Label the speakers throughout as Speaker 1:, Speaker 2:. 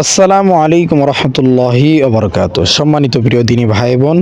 Speaker 1: আসসালামু আলাইকুম রহমতুল্লাহি ওবরকাত। সম্মানিত প্রিয় দিনী ভাই বোন,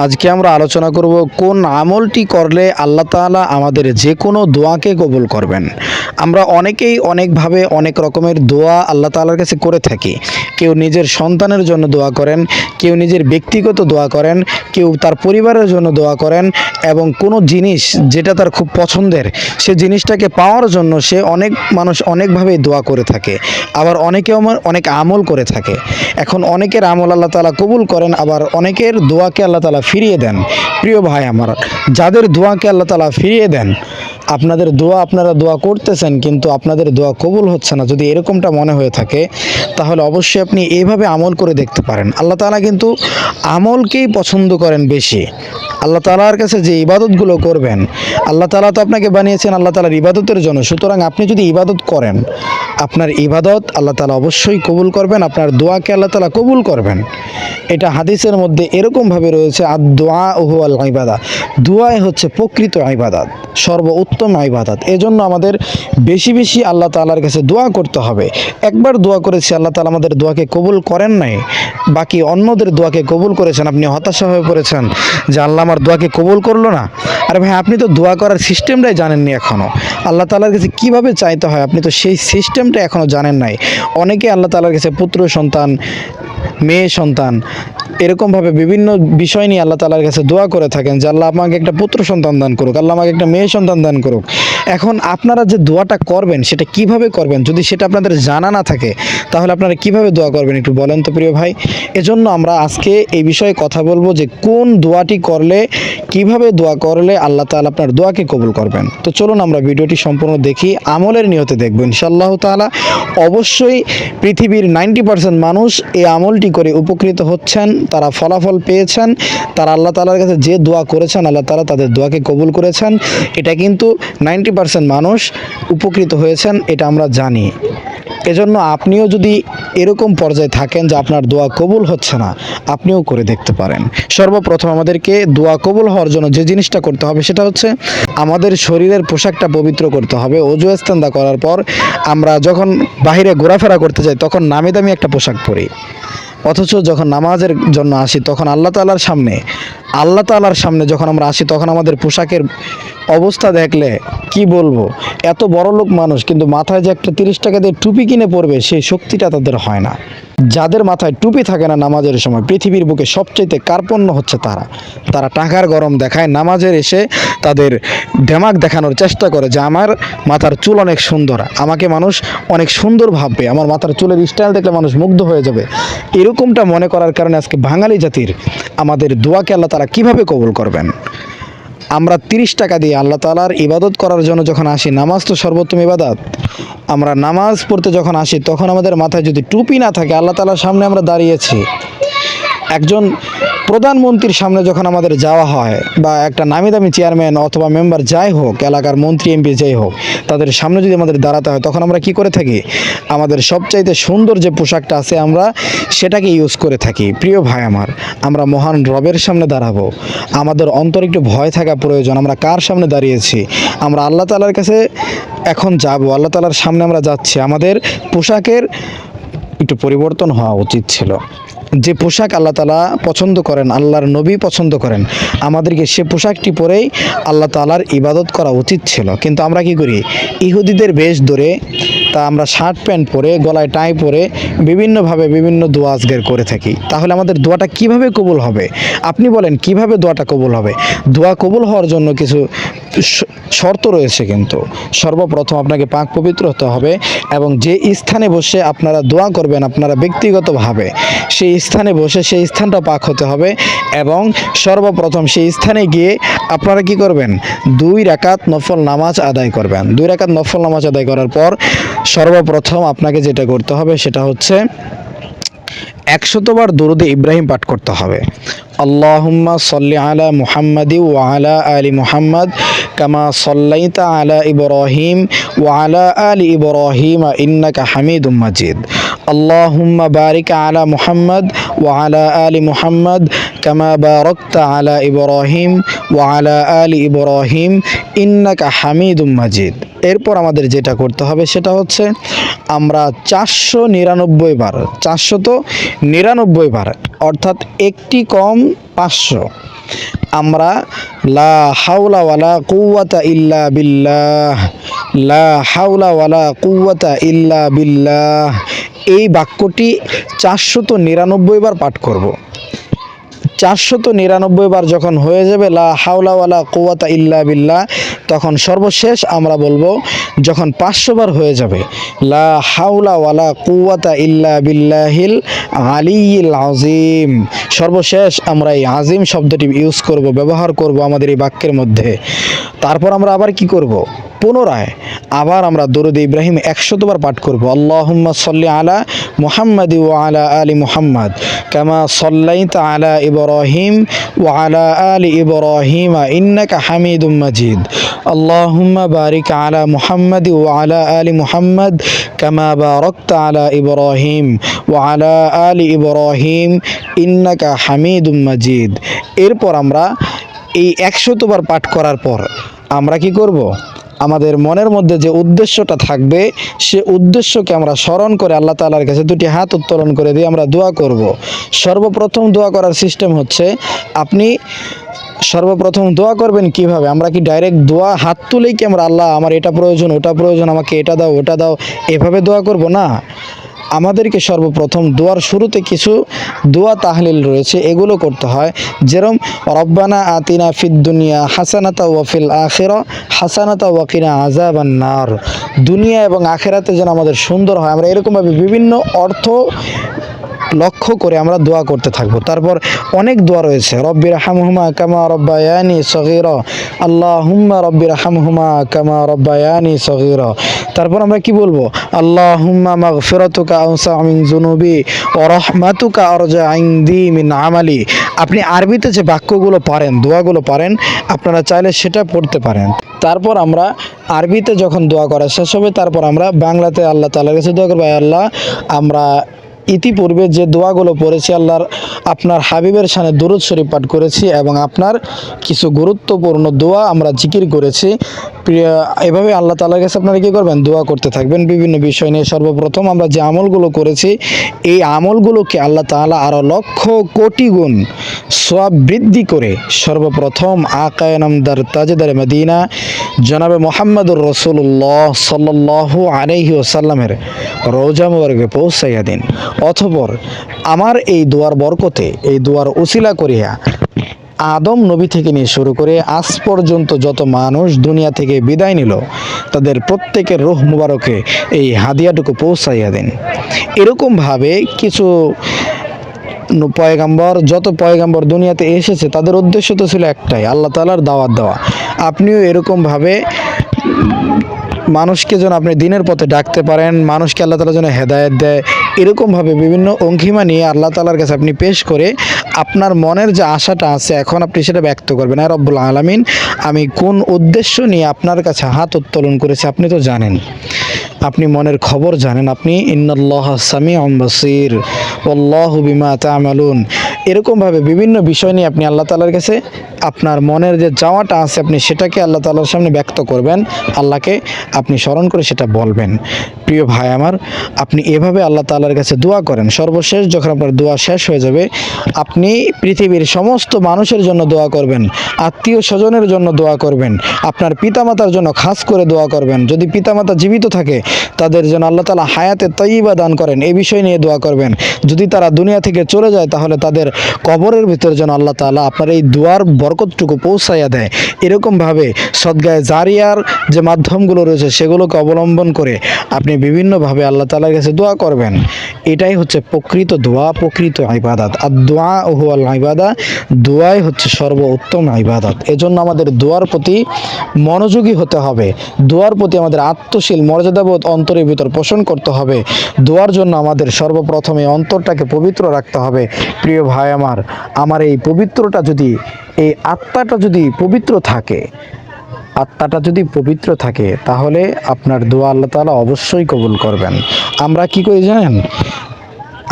Speaker 1: আজকে আমরা আলোচনা করব কোন আমলটি করলে আল্লাহ তাআলা আমাদের যে কোনো দোয়াকে কবুল করবেন। আমরা অনেকেই অনেকভাবে অনেক রকমের দোয়া আল্লাহ তাআলার কাছে করে থাকি। কেউ নিজের সন্তানের জন্য দোয়া করেন, কেউ নিজের ব্যক্তিগত দোয়া করেন, কেউ তার পরিবারের জন্য দোয়া করেন এবং কোনো জিনিস যেটা তার খুব পছন্দের সে জিনিসটাকে পাওয়ার জন্য সে অনেক মানুষ অনেকভাবেই দোয়া করে থাকে। আবার অনেকেও অনেক আমল করে থাকে। এখন অনেকের আমল আল্লাহ তাআলা কবুল করেন, আবার অনেকের দোয়াকে আল্লাহ তাআলা ফিরিয়ে দেন। প্রিয় ভাই আমার, যাদের দোয়াকে আল্লাহ তাআলা ফিরিয়ে দেন, আপনাদের দোয়া আপনারা দোয়া করতেছেন কিন্তু আপনাদের দোয়া কবুল হচ্ছে না, যদি এরকমটা মনে হয়ে থাকে তাহলে অবশ্যই আপনি এইভাবে আমল করে দেখতে পারেন। আল্লাহ তাআলা কিন্তু আমলকেই পছন্দ করেন বেশি। আল্লাহ তাআলার কাছে যে ইবাদতগুলো করবেন, আল্লাহ তাআলা তো আপনাকে বানিয়েছেন আল্লাহ তাআলার ইবাদতের জন্য। সুতরাং আপনি যদি ইবাদত করেন, আপনার ইবাদত আল্লাহ তাআলা অবশ্যই কবুল করবেন, আপনার দোয়াকে আল্লাহ তাআলা কবুল করবেন। এটা হাদিসের মধ্যে এরকমভাবে রয়েছে, আদ-দুআ হুয়াল ইবাদা, দোয়াই হচ্ছে প্রকৃত ইবাদত, সর্বোত্তম ইবাদত। এজন্য আমাদের বেশি বেশি আল্লাহ তাআলার কাছে দোয়া করতে হবে। একবার দোয়া করেছি, আল্লাহ তাআলা আমাদের দোয়াকে কবুল করেন নাই, বাকি অন্যদের দোয়াকে কবুল করেছেন। আপনি হতাশা হয়ে পড়েছেন যে আল্লাহ আমার দোয়াকে কবুল করলো না। আরে ভাই, আপনি তো দোয়া করার সিস্টেমটাই জানেননি এখনও। আল্লাহ তাআলার কাছে কীভাবে চাইতে হয় আপনি তো সেই সিস্টেমটা এখনও জানেন নাই। অনেকে আল্লাহ তাআলার কাছে পুত্র সন্তান, মেয়ে সন্তান, এরকমভাবে বিভিন্ন বিষয় নিয়ে আল্লাহ তাআলার কাছে দোয়া করে থাকেন যে আল্লাহ আমাকে একটা পুত্র সন্তান দান করুক, আল্লাহ আমাকে একটা মেয়ে সন্তান দান করুক। এখন আপনারা যে দোয়াটা করবেন সেটা কিভাবে করবেন, যদি সেটা আপনাদের জানা না থাকে তাহলে আপনারা কিভাবে দোয়া করবেন একটু বলেন তো প্রিয় ভাই। এজন্য আমরা আজকে এই বিষয়ে কথা বলবো যে কোন দোয়াটি করলে, কিভাবে দোয়া করলে আল্লাহ তাআলা আপনার দোয়াকে কবুল করবেন। তো চলুন আমরা ভিডিওটি সম্পূর্ণ দেখি, আমলের নিয়তে দেখব ইনশাআল্লাহ তাআলা। অবশ্যই পৃথিবীর 90% মানুষ এই আমলটি করে উপকৃত হচ্ছেন, তারা ফলাফল পেয়েছেন, তারা আল্লাহ তাআলার কাছে যে দোয়া করেছেন আল্লাহ তাআলা তাদের দোয়াকে কবুল করেছেন। এটা কিন্তু 90% মানুষ উপকৃত হয়েছেন, এটা আমরা জানি। এজন্য আপনিও যদি এরকম পর্যায়ে থাকেন যে আপনার দোয়া কবুল হচ্ছে না, আপনিও করে দেখতে পারেন। সর্বপ্রথম আমাদেরকে দোয়া কবুল হওয়ার জন্য যে জিনিসটা করতে হবে সেটা হচ্ছে আমাদের শরীরের পোশাকটা পবিত্র করতে হবে। ওযু ইস্তেনজা করার পর আমরা যখন বাইরে ঘোরাফেরা করতে যাই তখন নামি দামি একটা পোশাক পরি, অথচ যখন নামাজের জন্য আসি তখন আল্লাহ তাআলার সামনে যখন আমরা আসি তখন আমাদের পোশাকের অবস্থা দেখলে কি বলবো, এত বড় লোক মানুষ কিন্তু মাথায় যে একটা 30 টাকা দিয়ে টুপি কিনে পরবে সেই শক্তিটা তাদের হয় না। যাদের মাথায় টুপি থাকে না নামাজের সময়, পৃথিবীর বুকে সবচাইতে কার্পণ্য হচ্ছে তারা টাকার গরম দেখায়, নামাজের এসে তাদের দেমাগ দেখানোর চেষ্টা করে যে আমার মাথার চুল অনেক সুন্দর, আমাকে মানুষ অনেক সুন্দর ভাববে, আমার মাথার চুলের স্টাইল দেখলে মানুষ মুগ্ধ হয়ে যাবে। এরকমটা মনে করার কারণে আজকে বাঙালি জাতির আমাদের দোয়াকে আল্লাহ তাআলা কিভাবে কবুল করবেন। আমরা 30 টাকা দিয়ে আল্লাহ তাআলার ইবাদত করার জন্য যখন আসি, নামাজ তো সর্বোত্তম ইবাদত, আমরা নামাজ পড়তে যখন আসি তখন আমাদের মাথায় যদি টুপি না থাকে, আল্লাহ তাআলার সামনে আমরা দাঁড়িয়েছি, একজন প্রধানমন্ত্রীর সামনে যখন আমাদের যাওয়া হয় বা একটা নামি দামি চেয়ারম্যান অথবা মেম্বার যাই হোক, এলাকার মন্ত্রী এমপি যাই হোক, তাদের সামনে যদি আমাদের দাঁড়াতে হয় তখন আমরা কি করে থাকি, আমাদের সবচাইতে সুন্দর যে পোশাকটা আছে আমরা সেটাকে ইউজ করে থাকি। প্রিয় ভাই আমার, আমরা মহান রবের সামনে দাঁড়াবো, আমাদের অন্তরে একটু ভয় থাকা প্রয়োজন। আমরা কার সামনে দাঁড়িয়েছি, আমরা আল্লাহ তাআলার কাছে এখন যাব, আল্লাহ তাআলার সামনে আমরা যাচ্ছি, আমাদের পোশাকের একটু পরিবর্তন হওয়া উচিত ছিল। যে পোশাক আল্লাহ তাআলা পছন্দ করেন, আল্লাহর নবী পছন্দ করেন, আমাদেরকে সে পোশাকটি পরেই আল্লাহ তাআলার ইবাদত করা উচিত ছিল। কিন্তু আমরা কি করি, ইহুদিদের বেশ ধরে তা আমরা শার্ট প্যান্ট পরে, গলায় টাই পরে বিভিন্নভাবে বিভিন্ন দোয়া আজগার করে থাকি। তাহলে আমাদের দোয়াটা কিভাবে কবুল হবে? আপনি বলেন কিভাবে দোয়াটা কবুল হবে? দোয়া কবুল হওয়ার জন্য কিছু শর্ত রয়েছে, কিন্তু সর্বপ্রথম আপনাকে পাক পবিত্র হতে হবে এবং যে স্থানে বসে আপনারা দোয়া করবেন আপনারা ব্যক্তিগতভাবে সেই স্থানে বসে সেই স্থানটা পাক হতে হবে। এবং সর্বপ্রথম সেই স্থানে গিয়ে আপনারা কি করবেন, 2 রাকাত নফল নামাজ আদায় করবেন। 2 রাকাত নফল নামাজ আদায় করার পর সর্বপ্রথম আপনাকে যেটা করতে হবে সেটা হচ্ছে 100 বার দরুদে ইব্রাহিম পাঠ করতে হবে। আল্লাহুম্মা সাল্লি আলা মুহাম্মাদি ওয়া আলা আলি মুহাম্মাদ কামা সাল্লাইতা আলা ইব্রাহিম ওয়া আলা আলি ইব্রাহিম ইন্নাকা হামিদুম মাজিদ। আল্লাহুম্মা বারিক আলা মুহাম্মাদ ওয়া আলা আলি মুহাম্মাদ কামা বারাকতা আলা ইব্রাহিম ওয়া আলা আলি ইব্রাহিম ইন্নাকা হামিদুম মাজিদ। এরপর আমাদের যেটা করতে হবে সেটা হচ্ছে আমরা 499 বার, 499 বার, অর্থাৎ একটি কম 500, আমরা লা হাওলা ওয়ালা কুওয়াতা ইল্লা বিল্লাহ, লা হাওলা ওয়ালা কুওয়াতা ইল্লা বিল্লাহ, এই বাক্যটি 499 বার পাঠ করব। 499 বার যখন হয়ে যাবে লা হাওলা ওয়ালা কুওয়াতা ইল্লা বিল্লাহ, তখন সর্বশেষ আমরা বলবো, যখন 500 বার হয়ে যাবে, লা হাওলা ওয়ালা কুওয়াতা ইল্লা বিল্লাহিল আলিয়্যিল আযীম, সর্বশেষ আমরা এই আজিম শব্দটি ইউজ করব, ব্যবহার করব আমাদের এই বাক্যের মধ্যে। তারপর আমরা আবার কি করব, পুনরায় আবার আমরা দরুদ ইব্রাহিম 100 বার পাঠ করব। আল্লাহুম্মা সাল্লি আলা মুহাম্মাদি ওয়া আলা আলি মুহাম্মাদ কামা সাল্লাইতা আলা ইব্রাহিম ওয়া আলা আলি ইব্রাহিম ইন্নাকা হামিদুম মাজিদ। আল্লাহুম্মা বারিক আলা মুহাম্মাদি ওয়া আলা আলি মুহাম্মাদ কামা বারাকতা আলা ইব্রাহিম ওয়া আলা আলি ইব্রাহিম ইন্নাকা হামিদুম মাজিদ। এরপর আমরা এই 100বার পাঠ করার পর আমরা কি করব, আমাদের মনের মধ্যে যে উদ্দেশ্যটা থাকবে সে উদ্দেশ্যকে আমরা স্মরণ করে আল্লাহ তাআলার কাছে দুটি হাত উত্তোলন করে দিয়ে আমরা দোয়া করব। সর্বপ্রথম দোয়া করার সিস্টেম হচ্ছে, আপনি সর্বপ্রথম দোয়া করবেন কিভাবে, আমরা কি ডাইরেক্ট দোয়া হাত তুলেই কি আমরা আল্লাহ আমার এটা প্রয়োজন ওটা প্রয়োজন আমাকে এটা দাও ওটা দাও এভাবে দোয়া করব না। আমাদেরকে সর্বপ্রথম দোয়ার শুরুতে কিছু দোয়া তাহলিল রয়েছে, এগুলো করতে হয়। যেরকম রব্বানা আতিনা ফিদ দুনিয়া হাসানাতা ওয়া ফিল আখিরা হাসানাতা ওয়া কিনা আযাবান নার, দুনিয়া এবং আখিরাতে যেন আমাদের সুন্দর হয়, আমরা এরকমভাবে বিভিন্ন অর্থ লক্ষ্য করে আমরা দোয়া করতে থাকবো। তারপর অনেক দোয়া রয়েছে, রব্বির হামহুমা কামা রব্বায়ানি সগীরা, আল্লাহুম্মা রব্বির হামহুমা কামা রব্বায়ানি সগীরা। তারপর আমরা কি বলবো, আল্লাহুম্মা মাগফিরাতুকা আওসা মিন যুনুবি ওয়া রাহমাতুকা আরজা ইনদি মিন আমালি। আপনি আরবিতে যে বাক্যগুলো পারেন, দোয়াগুলো পারেন, আপনারা চাইলে সেটা পড়তে পারেন। তারপর আমরা আরবিতে যখন দোয়া করা শেষ হবে, তারপর আমরা বাংলাতে আল্লাহ তাআলার কাছে দোয়া করবো, আল্লাহ আমরা ইতিপূর্বে যে দোয়াগুলো পড়েছি, আল্লাহর আপনার হাবিবের শানে দুরূদ শরীফ পাঠ করেছি এবং আপনার কিছু গুরুত্বপূর্ণ দোয়া আমরা জিকির করেছি, এভাবে আল্লাহ তাআলার কাছে আপনারা কী করবেন, দোয়া করতে থাকবেন বিভিন্ন বিষয় নিয়ে। সর্বপ্রথম আমরা যে আমলগুলো করেছি, এই আমলগুলোকে আল্লাহ তাআলা আরও লক্ষ কোটি গুণ সওয়াব বৃদ্ধি করে সর্বপ্রথম আকায়ে নামদার তাজেদার মদিনা জনাবে মুহাম্মদুর রাসূলুল্লাহ সাল্লাল্লাহু আলাইহি ওয়াসাল্লামের রওজা মুবারকে পৌঁছাইয়া দিন। অতঃপর আমার এই দোয়ার বরকতে, এই দোয়ার উসিলা করিয়া আদম নবী থেকে নিয়ে শুরু করে আজ পর্যন্ত যত মানুষ দুনিয়া থেকে বিদায় নিল, তাদের প্রত্যেকের রূহ মুবারকে এই হাদিয়াটুকু পৌঁছাইয়া দিন। এরকমভাবে কিছু পয়গাম্বর, যত পয়গাম্বর দুনিয়াতে এসেছে, তাদের উদ্দেশ্য তো ছিল একটাই, আল্লাহ তাআলার দাওয়াত দেওয়া। আপনিও এরকমভাবে মানুষকে যেন আপনি দিনের পথে ডাকতে পারেন, মানুষকে আল্লাহ তাআলা যেন হেদায়েত দেয়, এরকমভাবে বিভিন্ন অঙ্গিমা নিয়ে আল্লাহ তাআলার কাছে আপনি পেশ করে আপনার মনের যে আশাটা আছে এখন আপনি সেটা ব্যক্ত করবেন। আর রব্বুল আলামিন, আমি কোন উদ্দেশ্য নিয়ে আপনার কাছে হাত উত্তোলন করেছি আপনি তো জানেন, আপনি মনের খবর জানেন, আপনি ইন্নাল্লাহা সামিউন বাসীর ওয়াল্লাহু বিমা তা'মালুন। এরকমভাবে বিভিন্ন বিষয় নিয়ে আপনি আল্লাহ তাআলার কাছে আপনার মনের যে চাওয়াটা আছে আপনি সেটাকে আল্লাহ তাআলার সামনে ব্যক্ত করবেন, আল্লাহকে আপনি স্মরণ করে সেটা বলবেন। প্রিয় ভাই আমার, আপনি এভাবে আল্লাহ তাআলার কাছে দোয়া করেন। সর্বশেষ যখন আপনার দোয়া শেষ হয়ে যাবে, আপনি পৃথিবীর সমস্ত মানুষের জন্য দোয়া করবেন, আত্মীয় স্বজনের জন্য দোয়া করবেন, আপনার পিতামাতার জন্য খাস করে দোয়া করবেন। যদি পিতামাতা জীবিত থাকে তাদের জন্য আল্লাহ তাআলা হায়াতে তয়্যিবা দান করেন, এই বিষয় নিয়ে দোয়া করবেন। যদি তারা দুনিয়া থেকে চলে যায় তাহলে তাদের কবরের ভিতরে যেন আল্লাহ তাআলা আপনার এই দোয়ার বরকতটুকু পৌঁছাইয়া দেয়। এরকমভাবে সদগায়ে জারিয়ার যে মাধ্যমগুলো রয়েছে সেগুলোকে অবলম্বন করে আপনি বিভিন্নভাবে আল্লাহ তাআলার কাছে দোয়া করবেন। এটাই হচ্ছে প্রকৃত দোয়া, প্রকৃত ইবাদত। আর দোয়া হুয়াল ইবাদা, দোয়াই হচ্ছে সর্বোত্তম ইবাদত। এজন্য আমাদের দোয়ার প্রতি মনোযোগী হতে হবে, দোয়ার প্রতি আমাদের আত্মশীল মর্যাদাবোধ অন্তরের ভিতর পোষণ করতে হবে। দোয়ার জন্য আমাদের সর্বপ্রথমে অন্তরটাকে পবিত্র রাখতে হবে। প্রিয় ভাই আমার এই পবিত্রটা যদি, এই আত্মাটা যদি পবিত্র থাকে, আত্মাটা যদি পবিত্র থাকে তাহলে আপনার দোয়া আল্লাহ তাআলা অবশ্যই কবুল করবেন। আমরা কি করি জানেন,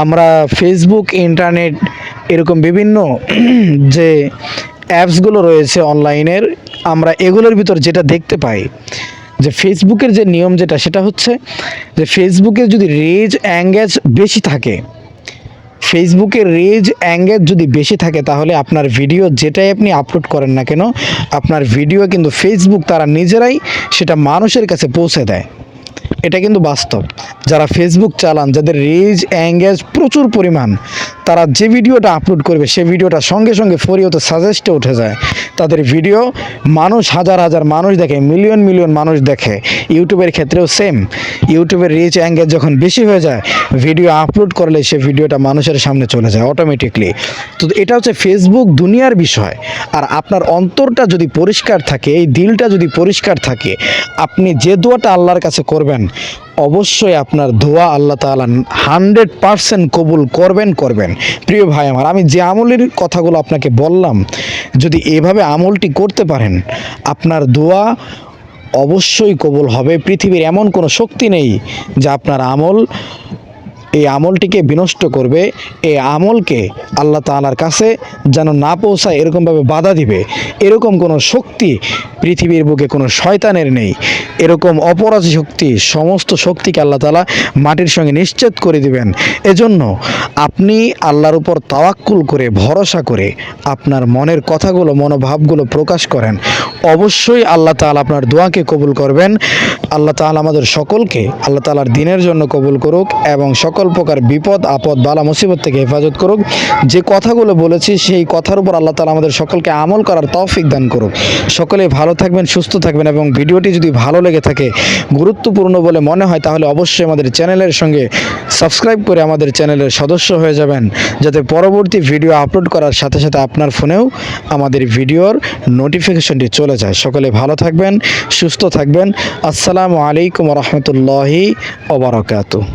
Speaker 1: আমরা ফেসবুক, ইন্টারনেট, এরকম বিভিন্ন যে অ্যাপসগুলো রয়েছে অনলাইনের, আমরা এগুলোর ভিতর যেটা দেখতে পাই যে ফেসবুকের যে নিয়ম যেটা সেটা হচ্ছে যে ফেসবুকে যদি রিচ এঙ্গেজ বেশি থাকে, ফেসবুকের রিচ এঙ্গেজ যদি বেশি থাকে তাহলে আপনার ভিডিও যেটাই আপনি আপলোড করেন না কেন, আপনার ভিডিও কিন্তু ফেসবুক তারা নিজেরাই সেটা মানুষের কাছে পৌঁছে দেয়। এটা কিন্তু বাস্তব। যারা ফেসবুক চালান, যাদের রিচ এঙ্গেজ প্রচুর পরিমাণ, তারা যে ভিডিওটা আপলোড করবে সে ভিডিওটা সঙ্গে সঙ্গে ফরিওতে সাজেস্টে উঠে যায়। তাদের ভিডিও মানুষ হাজার হাজার মানুষ দেখে, মিলিয়ন মিলিয়ন মানুষ দেখে। ইউটিউবের ক্ষেত্রেও সেম। ইউটিউবের রিচ এঙ্গেজ যখন বেশি হয়ে যায়, ভিডিও আপলোড করলে সে ভিডিওটা মানুষের সামনে চলে যায় অটোমেটিকলি। তো এটা হচ্ছে ফেসবুক দুনিয়ার বিষয়। আর আপনার অন্তরটা যদি পরিষ্কার থাকে, এই দিলটা যদি পরিষ্কার থাকে, আপনি যে দোয়াটা আল্লাহর কাছে করবেন অবশ্যই আপনার দোয়া আল্লাহ তাআলা 100% কবুল করবেন। প্রিয় ভাই আমার, আমি যে আমলের কথাগুলো আপনাকে বললাম, যদি এভাবে আমলটি করতে পারেন আপনার দোয়া অবশ্যই কবুল হবে। পৃথিবীর এমন কোনো শক্তি নেই যে আপনার এই আমলটিকে বিনষ্ট করবে। এই আমলকে আল্লাহ তাআলার কাছে যেন না পৌঁছায় এরকমভাবে বাধা দিবে, এরকম কোনো শক্তি পৃথিবীর বুকে কোনো শয়তানের নেই। এরকম অপরাধী শক্তি, সমস্ত শক্তিকে আল্লাহ তাআলা মাটির সঙ্গে নিশ্চিত করে দিবেন। এজন্য আপনি আল্লাহর উপর তাওয়াক্কুল করে, ভরসা করে আপনার মনের কথাগুলো, মনোভাবগুলো প্রকাশ করেন। অবশ্যই আল্লাহ তাআলা আপনার দোয়াকে কবুল করবেন। আল্লাহ তাআলা আমাদের সকলকে আল্লাহ তাআলার দ্বীনের জন্য কবুল করুক এবং সকল প্রকার বিপদ আপদ বালা মুসিবত থেকে হেফাজত করুক। যে কথাগুলো বলেছি সেই কথার উপর আল্লাহ তাআলা আমাদের সকলকে আমল করার তৌফিক দান করুক। সকলে ভালো থাকবেন, সুস্থ থাকবেন এবং ভিডিওটি যদি ভালো লেগে থাকে, গুরুত্বপূর্ণ বলে মনে হয়, তাহলে অবশ্যই আমাদের চ্যানেলের সঙ্গে সাবস্ক্রাইব করে আমাদের চ্যানেলের সদস্য হয়ে যাবেন, যাতে পরবর্তী ভিডিও আপলোড করার সাথে সাথে আপনার ফোনেও আমাদের ভিডিওর নোটিফিকেশনটি চলে যায়। সকলে ভালো থাকবেন, সুস্থ থাকবেন। আসসালামু আলাইকুম ওয়া রাহমাতুল্লাহি ওয়া বারাকাতুহু।